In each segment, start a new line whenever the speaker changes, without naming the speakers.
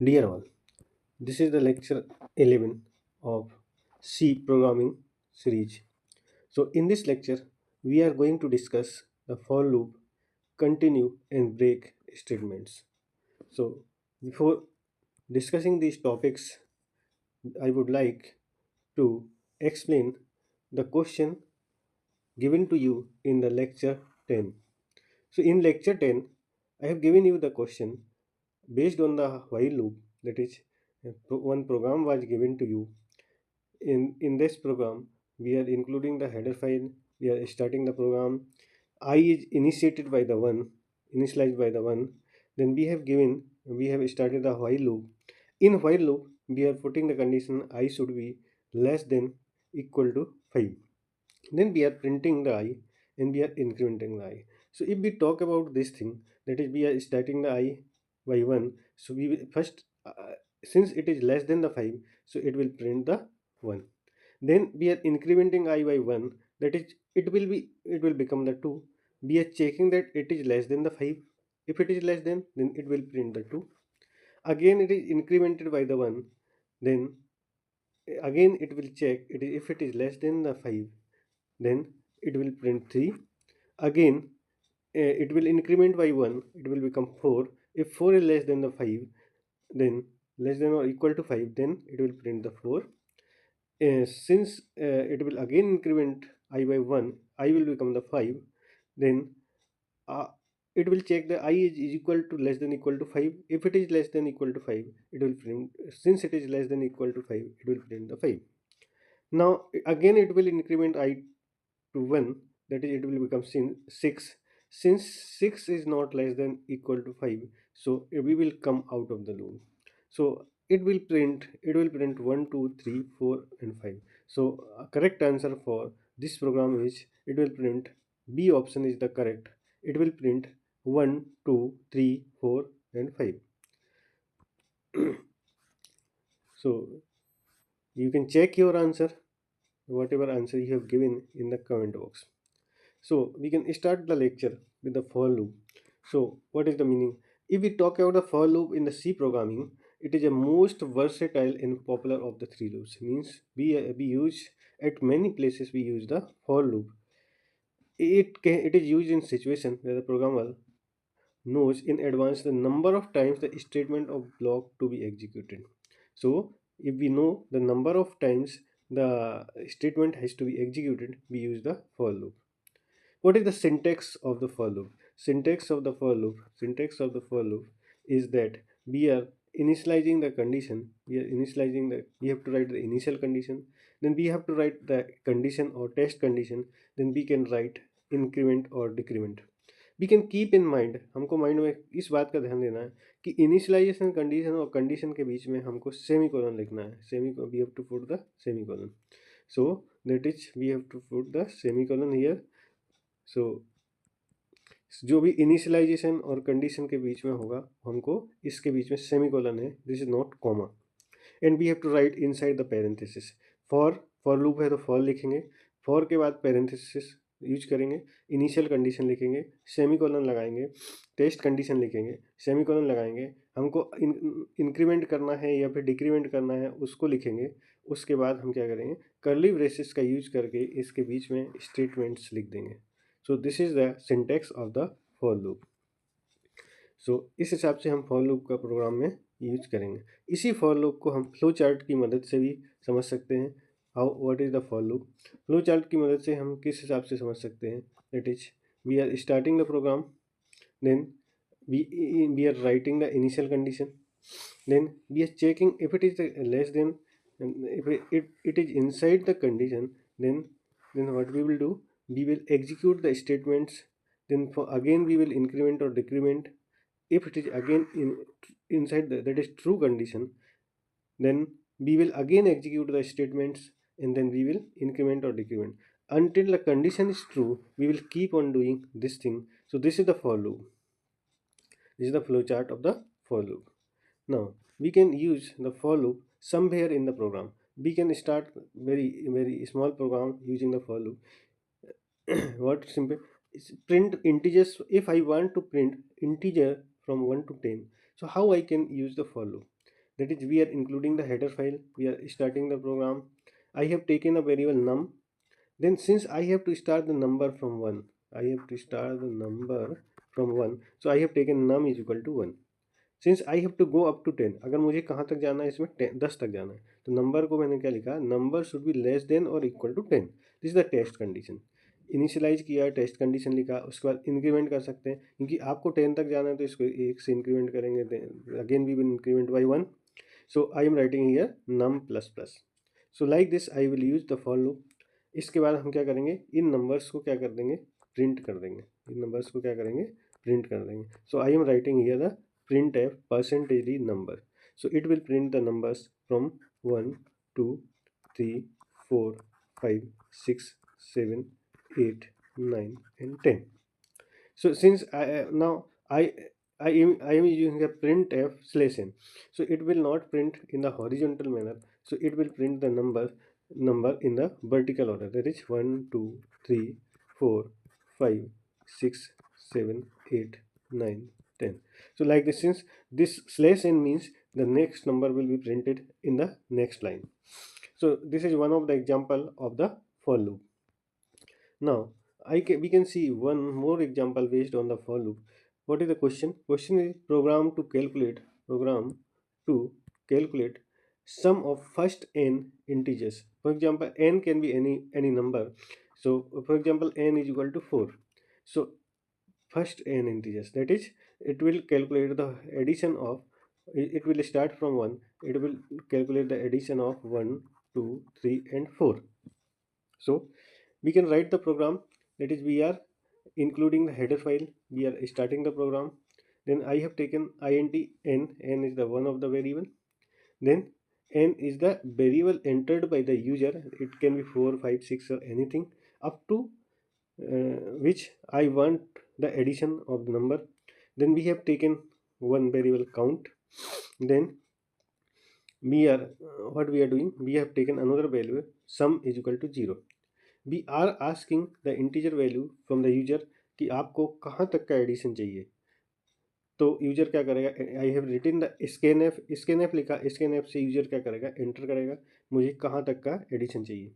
Dear all, this is the lecture 11 of C programming series. So, in this lecture, we are going to discuss the for loop, continue, and break statements. So, before discussing these topics, I would like to explain the question given to you in the lecture 10. So, in lecture 10, I have given you the question based on the while loop, that is, one program was given to you. In this program, we are including the header file, we are starting the program. I is initiated by the one, initialized by the one. Then we have started the while loop. In while loop, we are putting the condition I should be less than equal to 5. Then we are printing the I and we are incrementing the I. So if we talk about this thing, that is, we are starting the I by 1. So we will first, since it is less than the 5, so it will print the 1. Then we are incrementing I by 1, that is, it will become the 2. We are checking that it is less than the 5. If it is less than, then it will print the 2. Again it is incremented by the 1. Then again it will check if it is less than the 5, then it will print 3. Again it will increment by 1, it will become 4. If 4 is less than the 5, then less than or equal to 5, then it will print the 4. Since it will again increment I by 1, I will become the 5. Then uh, it will check the I is equal to less than equal to 5. If it is less than equal to 5, it will print, since it is less than equal to 5, it will print the 5. Now again it will increment I to 1, that is, it will become 6. Since 6 is not less than equal to 5, so we will come out of the loop. So it will print 1, 2, 3, 4, and 5. So correct answer for this program is, it will print, B option is the correct. It will print 1, 2, 3, 4, and 5. So you can check your answer, whatever answer you have given, in the comment box. So we can start the lecture with the for loop. So what is the meaning? If we talk about the for loop in the C programming, it is a most versatile and popular of the three loops. Means we use at many places, we use the for loop. It is used in situation where the programmer knows in advance the number of times the statement of block to be executed. So if we know the number of times the statement has to be executed, we use the for loop. What is the syntax of the for loop? Syntax of the for loop is that we are initializing the condition. We have to write the initial condition. Then we have to write the condition or test condition. Then we can write increment or decrement. We can keep in mind, हमको mind में इस बात का ध्यान देना है कि initialisation condition और कंडीशन के बीच में हमको सेमी कोलन लिखना है. Semi we have to put the semicolon. So that is we have to put the semicolon here. So जो भी इनिशियलाइजेशन और कंडीशन के बीच में होगा, हमको इसके बीच में सेमीकोलन है, this is not comma. And we have to write inside the parenthesis. For loop है तो फॉर लिखेंगे, फॉर के बाद पैरेंथेसिस यूज करेंगे, इनिशियल कंडीशन लिखेंगे, सेमीकोलन लगाएंगे, टेस्ट कंडीशन लिखेंगे, सेमीकोलन लगाएंगे. हमको इंक्रीमेंट करना है या फिर डिक्रीमेंट करना है, उसको लिखेंगे. उसके बाद हम क्या करेंगे, कर्ली ब्रेसेस का यूज करके इसके बीच में स्टेटमेंट्स लिख देंगे. So this is the syntax of the for loop. So इस हिसाब से हम फॉर लूप का प्रोग्राम में यूज करेंगे. इसी फॉर लूप को हम फ्लो चार्ट की मदद से भी समझ सकते हैं. How, what is the for loop? Flow chart की मदद से हम किस हिसाब से समझ सकते हैं? That is, we are starting the program, then we are writing the initial condition, then we are checking if it is less than, if it is inside the condition, then what we will do, we will execute the statements. Then for again we will increment or decrement. If it is again inside that is true condition, then we will again execute the statements, and then we will increment or decrement until the condition is true. We will keep on doing this thing. So this is the for loop. This is the flowchart of the for loop. Now we can use the for loop somewhere in the program. We can start very small program using the for loop. What simple is print integers. If I want to print integer from 1 to 10, so how I can use the for loop? that is we are including the header file, we are starting the program. I have taken a variable num. Then since I have to start the number from 1, I have to start the number from 1, so I have taken num is equal to 1. Since I have to go up to 10, अगर मुझे कहाँ तक जाना है इसमें 10 तक जाना है, तो नंबर को मैंने क्या लिखा, number should be less than और equal to 10. This is the test condition. Initialize किया, टेस्ट कंडीशन लिखा, उसके बाद इंक्रीमेंट कर सकते हैं क्योंकि आपको 10 तक जाना है तो इसको 1 से इंक्रीमेंट करेंगे, again we will increment by 1. So I am writing here num plus plus. So like this I will use the for loop. इसके बाद हम क्या करेंगे, इन नंबर्स को क्या कर देंगे, प्रिंट कर देंगे. इन नंबर्स को क्या करेंगे, प्रिंट कर देंगे. So I am writing here the printf percentage number. So it will print the numbers from 1, 2, 3, 4, 5, 6, 7, 8, 9 and 10. So since now I am using a printf slash n, so it will not print in the horizontal manner, so it will print the number in the vertical order, that is 1, 2, 3, 4, 5, 6, 7, 8, 9, 10. So like this, since this slash n means the next number will be printed in the next line. So this is one of the example of the for loop. Now we can see one more example based on the for loop. What is the question? Question is program to calculate sum of first n integers. For example, n can be any number. So for example, n is equal to 4. So first n integers, that is it will calculate the addition of, it will start from 1, it will calculate the addition of 1, 2, 3 and 4. So we can write the program, that is we are including the header file, we are starting the program. Then I have taken int n is the one of the variable. Then n is the variable entered by the user, it can be 4, 5, 6 or anything up to which I want the addition of the number. Then we have taken one variable count. Then we are what we are doing, we have taken another value sum is equal to 0. We are asking the integer value from the user कि आपको कहाँ तक का addition चाहिए. तो user क्या करेगा, I have written the scanf लिखा, स्कैन एफ से यूजर क्या करेगा, एंटर करेगा मुझे कहाँ तक का एडिशन चाहिए.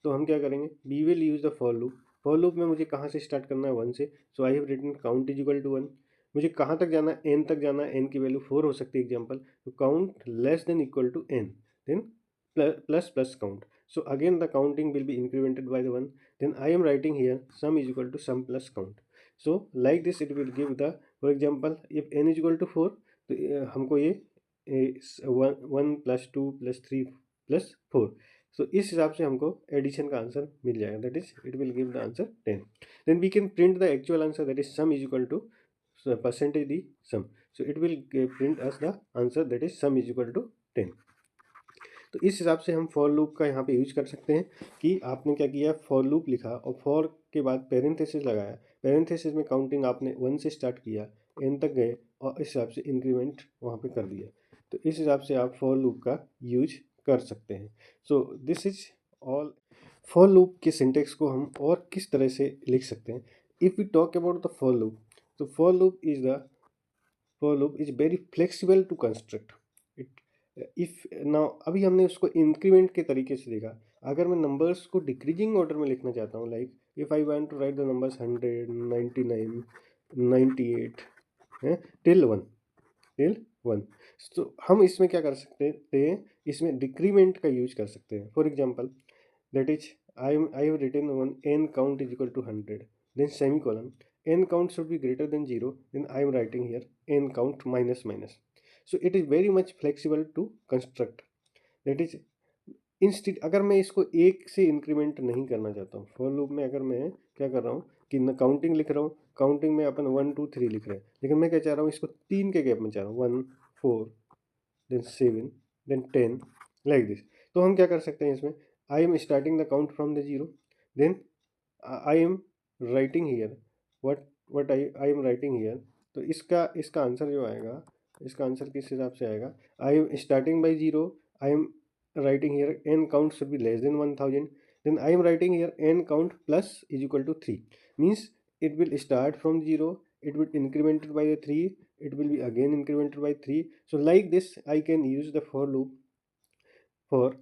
तो हम क्या करेंगे, we will use the for loop. For loop में मुझे कहाँ से स्टार्ट करना है, 1 से. So I have written count is equal to 1. मुझे कहाँ तक जाना है, एन तक जाना है, एन की वैल्यू 4 हो सकती है एग्जाम्पल. तो count less than equal to N, then plus plus count. So again the counting will be incremented by the 1. Then I am writing here sum is equal to sum plus count. So like this it will give the, for example if n is equal to 4, तो हमको ये 1 plus 2 plus 3 plus 4. So इस हिसाब से हमको addition का answer मिल जाएगा, that is it will give the answer 10. Then we can print the actual answer, that is sum is equal to percentage the sum. So it will print us the answer, that is sum is equal to 10. तो इस हिसाब से हम for loop का यहाँ पे use कर सकते हैं कि आपने क्या किया, फॉर लूप लिखा और फॉर के बाद पेरेंथेसिस लगाया, पेरेंथेसिस में काउंटिंग आपने 1 से स्टार्ट किया, एन तक गए और इस हिसाब से इंक्रीमेंट वहाँ पे कर दिया. तो इस हिसाब से आप फॉर लूप का यूज कर सकते हैं. So this is all. For loop के सिंटेक्स को हम और किस तरह से लिख सकते हैं. If we talk about the for loop, तो for loop is very flexible to construct it. If now अभी हमने उसको इंक्रीमेंट के तरीके से देखा. अगर मैं नंबर्स को डिक्रीजिंग ऑर्डर में लिखना चाहता हूँ, like if I want to write the numbers 100, 99, 98 है टिल 1. तो हम इसमें क्या कर सकते हैं, इसमें डिक्रीमेंट का यूज कर सकते हैं. For example that is I have written one N count is equal to 100, then semicolon n count should be greater than 0, then I am writing here n count minus minus. So it is very much flexible to construct. That is instead अगर मैं इसको 1 से increment नहीं करना चाहता हूँ, for loop में अगर मैं क्या कर रहा हूँ कि न काउंटिंग लिख रहा हूँ, काउंटिंग में अपन 1 2 3 लिख रहे हैं, लेकिन मैं क्या चाह रहा हूँ, इसको 3 के गैप में चाह रहा हूँ, 1 4 देन 7 देन 10 लाइक दिस. तो हम क्या कर सकते हैं इसमें, I am starting the count from the 0, then I am writing here what I am writing here. तो इसका आंसर जो आएगा, इसका आंसर किस हिसाब से आएगा, आई am starting by 0, I am writing here n count should be less than 1000. Then I am writing here n count plus is equal to 3, means it will start from 0, it will increment by the 3, it will be again incremented by 3. So like this I can use the for loop for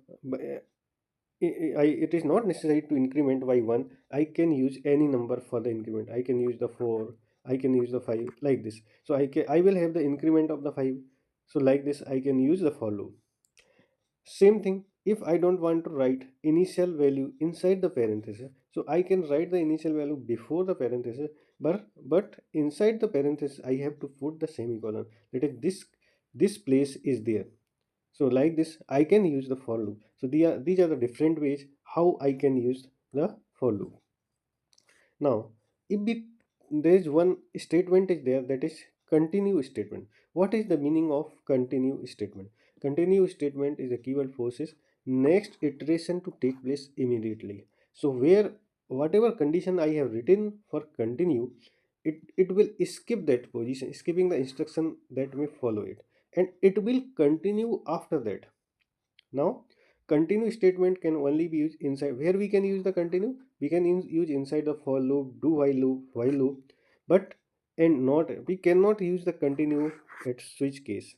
it is not necessary to increment by 1. I can use any number for the increment. I can use the 4, I can use the 5, like this. So I will have the increment of the 5. So like this I can use the for loop. Same thing, if I don't want to write initial value inside the parenthesis, so I can write the initial value before the parenthesis, but inside the parenthesis I have to put the semicolon. That is, this place is there. So like this I can use the for loop. So these are the different ways how I can use the for loop. Now, if there is one statement is there, that is continue statement. What is the meaning of continue statement? Continue statement is a keyword forces next iteration to take place immediately. So where whatever condition I have written for continue, it will skip that position, skipping the instruction that may follow it, and it will continue after that. Now, continue statement can only be used inside. Where we can use the continue? We can use inside the for loop, do while loop, but and not we cannot use the continue at switch case.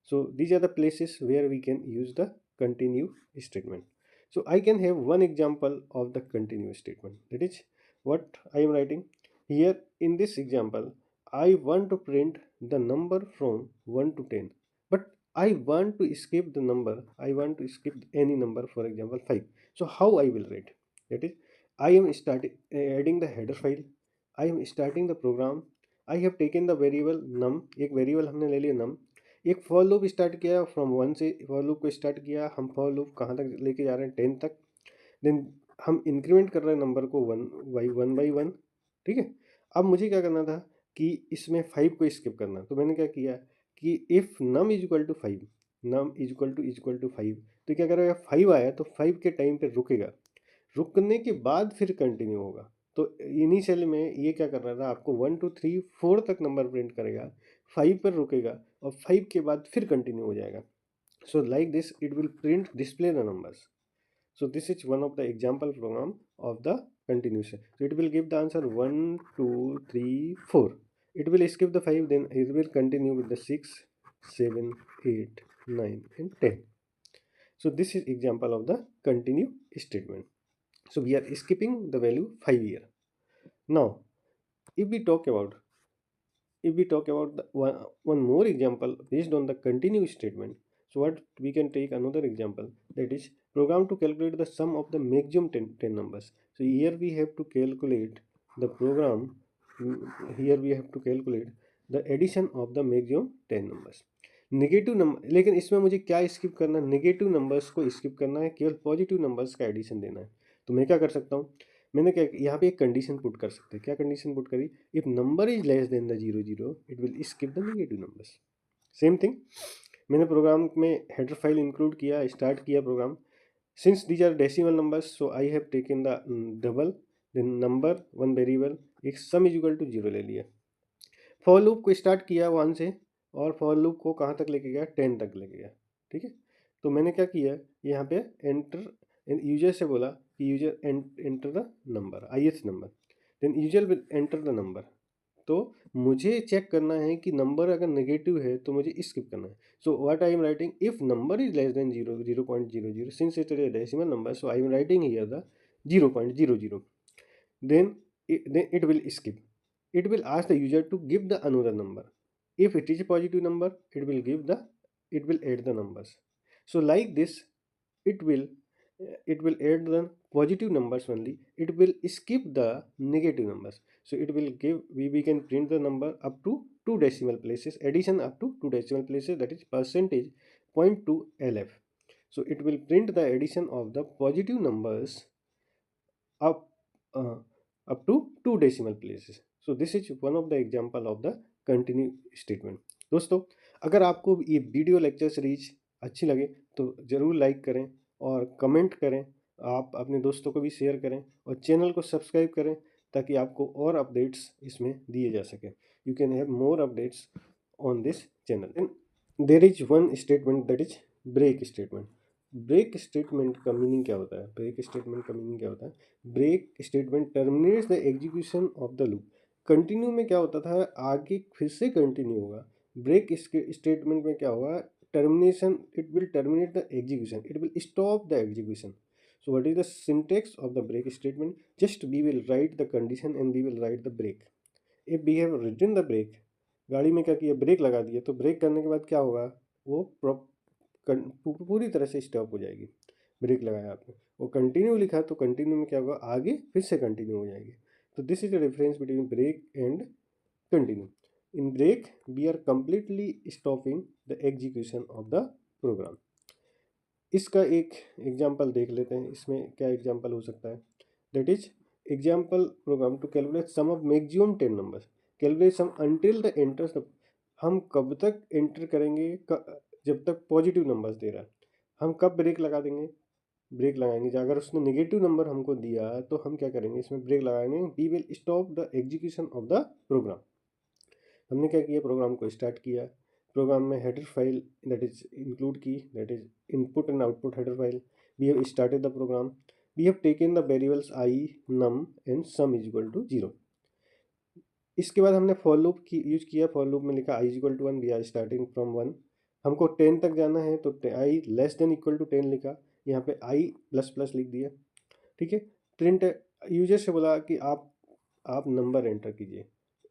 So these are the places where we can use the continue statement. So I can have one example of the continue statement. That is what I am writing here in this example. I want to print the number from 1 to 10, but I want to skip the number. I want to skip any number, for example 5. So how I will write? That is, I am starting adding the header file. I am starting the program. I have taken the variable num. एक variable हमने ले लिया num. एक for loop start किया from 1 से, for loop को start किया हम, फॉर लूप कहाँ तक लेके जा रहे हैं 10 तक. देन हम इंक्रीमेंट कर रहे हैं नंबर को 1 बाई 1. ठीक है. अब मुझे क्या करना था कि इसमें 5 को स्किप करना. तो मैंने क्या किया कि if num is equal to 5, num is equal to 5, तो क्या करेगा 5 आया तो 5 के टाइम पे रुकेगा. रुकने के बाद फिर कंटिन्यू होगा. तो इनिशियली में ये क्या कर रहा था, आपको 1 2 3 4 तक नंबर प्रिंट करेगा, 5 पर रुकेगा और 5 के बाद फिर कंटिन्यू हो जाएगा. सो like this it will print display the numbers. So this is one of the example program of the continuation. So it will give the answer 1 2 3 4. It will skip the 5, then it will continue with the 6 7 8 9 and 10. So this is example of the continue statement. So we are skipping the value 5 here. Now if we talk about the one more example based on the continue statement. So what we can take another example, that is program to calculate the sum of the maximum 10 numbers. So here we have to calculate the program. Here we have to calculate the addition of the maximum 10 numbers. Negative number, लेकिन इसमें मुझे क्या skip करना है, negative numbers को skip करना है, केवल पॉजिटिव नंबर्स का एडिशन देना है. तो मैं क्या कर सकता हूँ, मैंने क्या यहाँ पे एक कंडीशन पुट कर सकते हैं. क्या कंडीशन पुट करी, if number is less than the 0 0 it will skip the negative numbers. Same thing मैंने प्रोग्राम में हेडर फाइल इंक्लूड किया, स्टार्ट किया program. Since these are decimal numbers, so I have taken the double, then number one variable, एक sum is equal to 0 ले लिया. For loop को start किया 1 से और फॉर लूप को कहाँ तक लेके गया, 10 तक लेके गया. ठीक है. तो मैंने क्या किया, यहाँ पे एंटर यूजर से बोला कि user enter the number, ith number, then user will enter the number. तो मुझे चेक करना है कि नंबर अगर नेगेटिव है तो मुझे स्किप करना है. So what I am writing, if number is less then 0.00, since it is a decimal number, so I am writing here the 0.00. then it will skip. It will ask the user to give the another number. If it is a positive number, it will add the numbers. So like this it will add the positive numbers only, it will skip the negative numbers. So it will give, we can print the number up to 2 decimal places, addition up to 2 decimal places, that is percentage 0.2 lf. So it will print the addition of the positive numbers up uh, up to 2 decimal places. So this is one of the example of the continue statement. दोस्तों, अगर आपको ये video lecture series अच्छी लगे तो ज़रूर like करें और कमेंट करें. आप अपने दोस्तों को भी शेयर करें और चैनल को सब्सक्राइब करें ताकि आपको और अपडेट्स इसमें दिए जा सके. You can have more updates on this channel. There is one statement, that is break statement. Break statement का मीनिंग क्या होता है, ब्रेक स्टेटमेंट का मीनिंग क्या होता है, break statement terminates the execution of the loop. Continue में क्या होता था, आगे फिर से कंटिन्यू होगा। ब्रेक स्टेटमेंट में क्या होगा, termination, it will terminate the execution, it will stop the execution. So what is the syntax of the break statement? Just we will write the condition and we will write the break. If we have written the break, गाड़ी में क्या किया, break लगा दिया, तो break करने के बाद क्या होगा, वो पूरी तरह से स्टॉप हो जाएगी। ब्रेक लगाया आपने, वो कंटिन्यू लिखा तो कंटिन्यू में क्या होगा, आगे फिर से कंटिन्यू हो जाएगी। तो this is the difference between break and continue. In break we are completely stopping the execution of the program. इसका एक एग्जाम्पल देख लेते हैं, इसमें क्या एग्जाम्पल हो सकता है. That is example program to calculate sum of maximum 10 numbers. Calculate sum until the enters, हम कब तक एंटर करेंगे, जब तक पॉजिटिव नंबर्स दे रहा है. हम कब ब्रेक लगा देंगे, ब्रेक लगाएंगे अगर उसने नेगेटिव नंबर हमको दिया तो हम क्या करेंगे, इसमें ब्रेक लगाएंगे. We will stop the execution of the program. हमने क्या किया, प्रोग्राम को स्टार्ट किया. प्रोग्राम में header file that is include की, that is input and output header file. We have started the program. We have taken the variables i, num and sum is equal to 0. इसके बाद हमने for loop की use किया. For loop में लिखा i is equal to 1, we are starting from 1. हमको 10 तक जाना है तो I less than equal to 10 लिखा, यहाँ पे आई प्लस प्लस लिख दिया. ठीक है. प्रिंट यूजर से बोला कि आप नंबर एंटर कीजिए.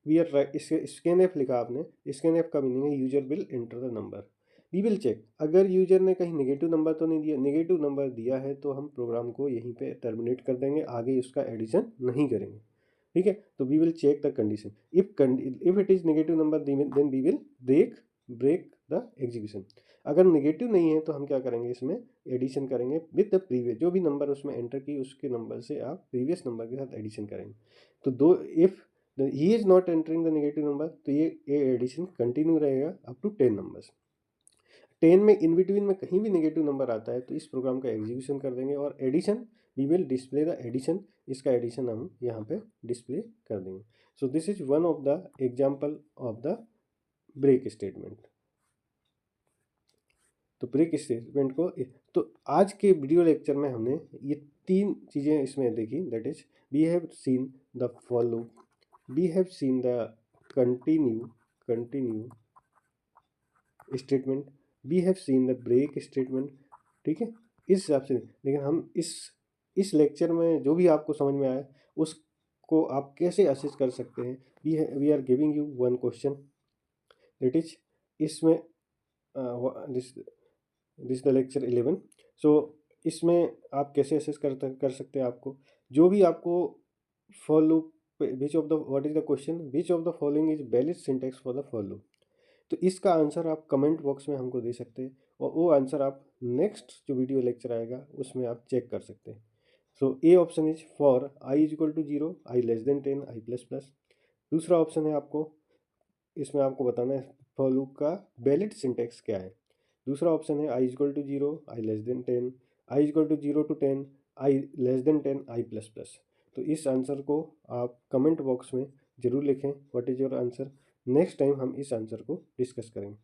We are right, scanf लिखा आपने. स्कैन एफ का मीनिंग है user will enter the number. We will check, अगर यूजर ने कहीं नेगेटिव नंबर तो नहीं दिया, नेगेटिव नंबर दिया है तो हम प्रोग्राम को यहीं पे टर्मिनेट कर देंगे, आगे उसका एडिशन नहीं करेंगे. ठीक है. तो we will check the condition. If it is negative number then we will break the execution. अगर नेगेटिव नहीं है तो हम क्या करेंगे, इसमें एडिशन करेंगे विद द प्रीवियस, जो भी नंबर उसमें एंटर की उसके नंबर से आप प्रीवियस नंबर के साथ एडिशन करेंगे. तो दो, if he is not entering the negative number, तो ये एडिशन कंटिन्यू रहेगा अप टू 10 नंबर्स. 10 में इन बिटवीन में कहीं भी नेगेटिव नंबर आता है तो इस प्रोग्राम का एग्जीक्यूशन कर देंगे, और addition we will display the addition, इसका एडिशन हम यहाँ पे डिस्प्ले कर देंगे. So this is one of the example of the break statement. तो ब्रेक स्टेटमेंट को, तो आज के वीडियो लेक्चर में हमने ये 3 चीज़ें इसमें देखी. That is we have seen the for loop, we have seen the continue statement, we have seen the break statement. ठीक है. इस हिसाब से, लेकिन हम इस लेक्चर में जो भी आपको समझ में आया उसको आप कैसे असेस कर सकते हैं. We are giving you one question, that is इसमें दिस द लेक्चर 11. सो इसमें आप कैसे असेस कर सकते हैं, आपको जो भी आपको for loop, which of the what is the question, which of the following is valid syntax for the for loop. तो इसका आंसर आप कमेंट बॉक्स में हमको दे सकते हैं, और वो आंसर आप नेक्स्ट जो वीडियो लेक्चर आएगा उसमें आप चेक कर सकते हैं. So A option is for i is equal to 0, i less than 10, i plus plus. दूसरा ऑप्शन है आपको, इसमें आपको बताना है फॉर लूप का वैलिड सिंटैक्स क्या है. दूसरा ऑप्शन है i equal to 0, i less than 10, i equal to 0 to 10, i less than 10, i plus plus. तो इस आंसर को आप कमेंट बॉक्स में ज़रूर लिखें, what is your answer. Next time हम इस आंसर को डिस्कस करेंगे.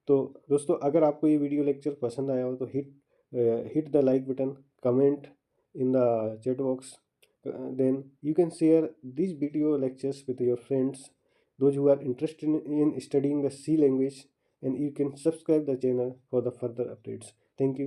तो दोस्तों, अगर आपको ये वीडियो लेक्चर पसंद आया हो तो hit the like button, comment in the chat box, then you can share these video lectures with your friends, those who are interested in studying the C language, and you can subscribe the channel for the further updates. Thank you.